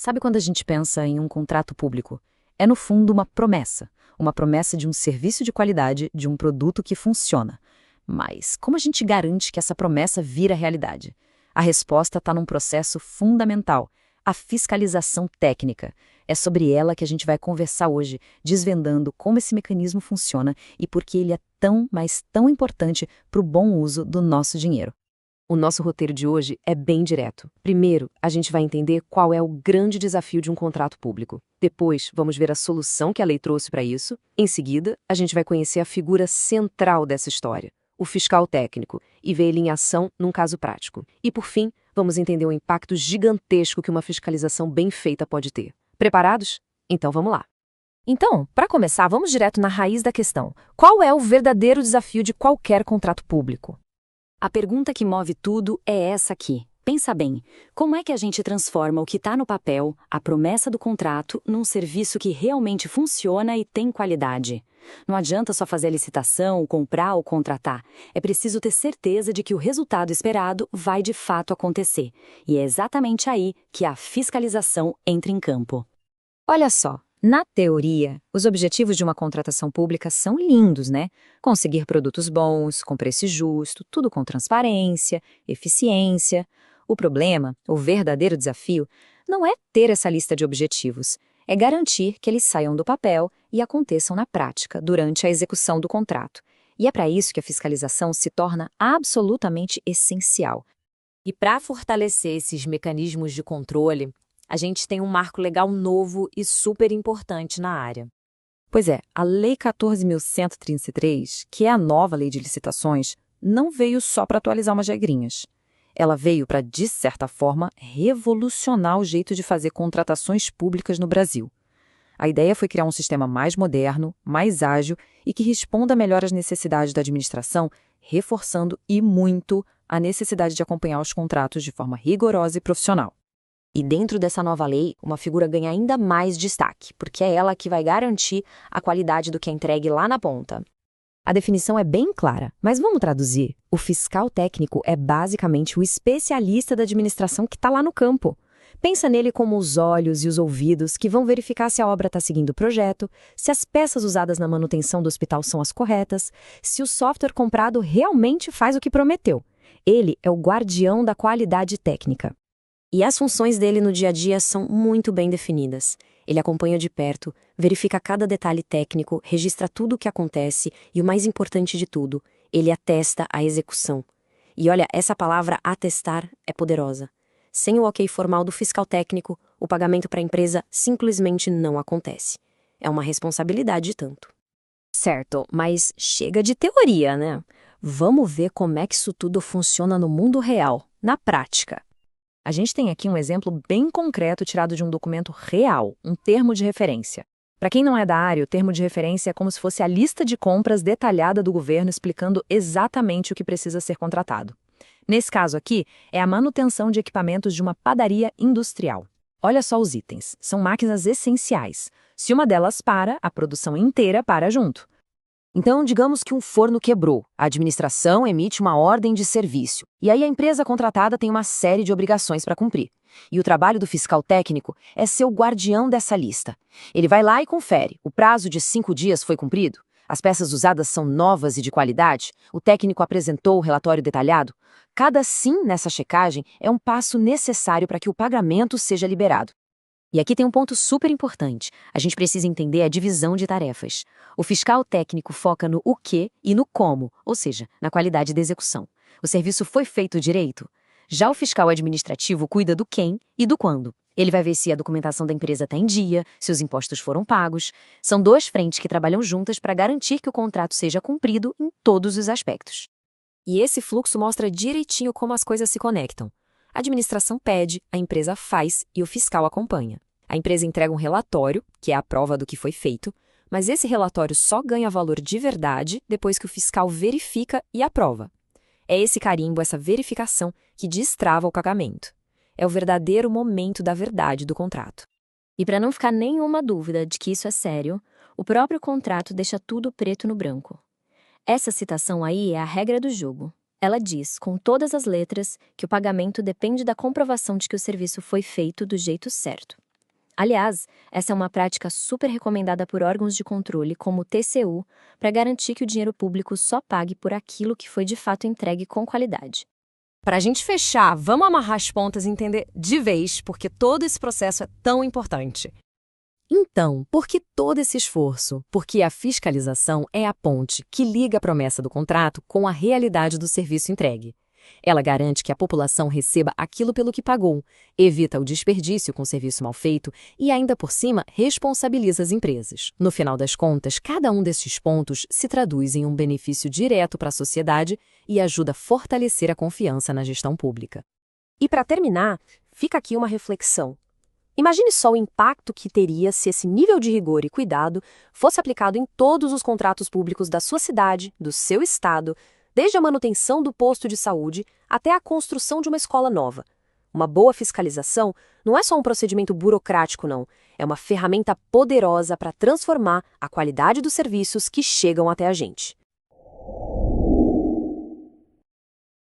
Sabe quando a gente pensa em um contrato público? É, no fundo, uma promessa de um serviço de qualidade, de um produto que funciona. Mas como a gente garante que essa promessa vira realidade? A resposta está num processo fundamental, a fiscalização técnica. É sobre ela que a gente vai conversar hoje, desvendando como esse mecanismo funciona e por que ele é tão, mas tão importante para o bom uso do nosso dinheiro. O nosso roteiro de hoje é bem direto. Primeiro, a gente vai entender qual é o grande desafio de um contrato público. Depois, vamos ver a solução que a lei trouxe para isso. Em seguida, a gente vai conhecer a figura central dessa história, o fiscal técnico, e ver ele em ação num caso prático. E, por fim, vamos entender o impacto gigantesco que uma fiscalização bem feita pode ter. Preparados? Então vamos lá. Então, para começar, vamos direto na raiz da questão. Qual é o verdadeiro desafio de qualquer contrato público? A pergunta que move tudo é essa aqui. Pensa bem, como é que a gente transforma o que está no papel, a promessa do contrato, num serviço que realmente funciona e tem qualidade? Não adianta só fazer a licitação, comprar ou contratar. É preciso ter certeza de que o resultado esperado vai de fato acontecer. E é exatamente aí que a fiscalização entra em campo. Olha só. Na teoria, os objetivos de uma contratação pública são lindos, né? Conseguir produtos bons, com preço justo, tudo com transparência, eficiência. O problema, o verdadeiro desafio, não é ter essa lista de objetivos, é garantir que eles saiam do papel e aconteçam na prática, durante a execução do contrato. E é para isso que a fiscalização se torna absolutamente essencial. E para fortalecer esses mecanismos de controle, a gente tem um marco legal novo e super importante na área. Pois é, a Lei 14.133, que é a nova lei de licitações, não veio só para atualizar umas regrinhas. Ela veio para, de certa forma, revolucionar o jeito de fazer contratações públicas no Brasil. A ideia foi criar um sistema mais moderno, mais ágil e que responda melhor às necessidades da administração, reforçando e muito a necessidade de acompanhar os contratos de forma rigorosa e profissional. E dentro dessa nova lei, uma figura ganha ainda mais destaque, porque é ela que vai garantir a qualidade do que é entregue lá na ponta. A definição é bem clara, mas vamos traduzir. O fiscal técnico é basicamente o especialista da administração que está lá no campo. Pensa nele como os olhos e os ouvidos que vão verificar se a obra está seguindo o projeto, se as peças usadas na manutenção do hospital são as corretas, se o software comprado realmente faz o que prometeu. Ele é o guardião da qualidade técnica. E as funções dele no dia a dia são muito bem definidas. Ele acompanha de perto, verifica cada detalhe técnico, registra tudo o que acontece e, o mais importante de tudo, ele atesta a execução. E olha, essa palavra atestar é poderosa. Sem o ok formal do fiscal técnico, o pagamento para a empresa simplesmente não acontece. É uma responsabilidade tanto. Certo, mas chega de teoria, né? Vamos ver como é que isso tudo funciona no mundo real, na prática. A gente tem aqui um exemplo bem concreto tirado de um documento real, um termo de referência. Para quem não é da área, o termo de referência é como se fosse a lista de compras detalhada do governo explicando exatamente o que precisa ser contratado. Nesse caso aqui, é a manutenção de equipamentos de uma padaria industrial. Olha só os itens, são máquinas essenciais. Se uma delas para, a produção inteira para junto. Então, digamos que um forno quebrou, a administração emite uma ordem de serviço, e aí a empresa contratada tem uma série de obrigações para cumprir. E o trabalho do fiscal técnico é ser o guardião dessa lista. Ele vai lá e confere, o prazo de 5 dias foi cumprido? As peças usadas são novas e de qualidade? O técnico apresentou o relatório detalhado? Cada sim nessa checagem é um passo necessário para que o pagamento seja liberado. E aqui tem um ponto super importante. A gente precisa entender a divisão de tarefas. O fiscal técnico foca no o que e no como, ou seja, na qualidade da execução. O serviço foi feito direito? Já o fiscal administrativo cuida do quem e do quando. Ele vai ver se a documentação da empresa está em dia, se os impostos foram pagos. São duas frentes que trabalham juntas para garantir que o contrato seja cumprido em todos os aspectos. E esse fluxo mostra direitinho como as coisas se conectam. A administração pede, a empresa faz e o fiscal acompanha. A empresa entrega um relatório, que é a prova do que foi feito, mas esse relatório só ganha valor de verdade depois que o fiscal verifica e aprova. É esse carimbo, essa verificação, que destrava o pagamento. É o verdadeiro momento da verdade do contrato. E para não ficar nenhuma dúvida de que isso é sério, o próprio contrato deixa tudo preto no branco. Essa citação aí é a regra do jogo. Ela diz, com todas as letras, que o pagamento depende da comprovação de que o serviço foi feito do jeito certo. Aliás, essa é uma prática super recomendada por órgãos de controle, como o TCU, para garantir que o dinheiro público só pague por aquilo que foi de fato entregue com qualidade. Para a gente fechar, vamos amarrar as pontas e entender de vez por que todo esse processo é tão importante. Então, por que todo esse esforço? Porque a fiscalização é a ponte que liga a promessa do contrato com a realidade do serviço entregue. Ela garante que a população receba aquilo pelo que pagou, evita o desperdício com serviço mal feito e, ainda por cima, responsabiliza as empresas. No final das contas, cada um desses pontos se traduz em um benefício direto para a sociedade e ajuda a fortalecer a confiança na gestão pública. E para terminar, fica aqui uma reflexão. Imagine só o impacto que teria se esse nível de rigor e cuidado fosse aplicado em todos os contratos públicos da sua cidade, do seu estado, desde a manutenção do posto de saúde até a construção de uma escola nova. Uma boa fiscalização não é só um procedimento burocrático, não. É uma ferramenta poderosa para transformar a qualidade dos serviços que chegam até a gente.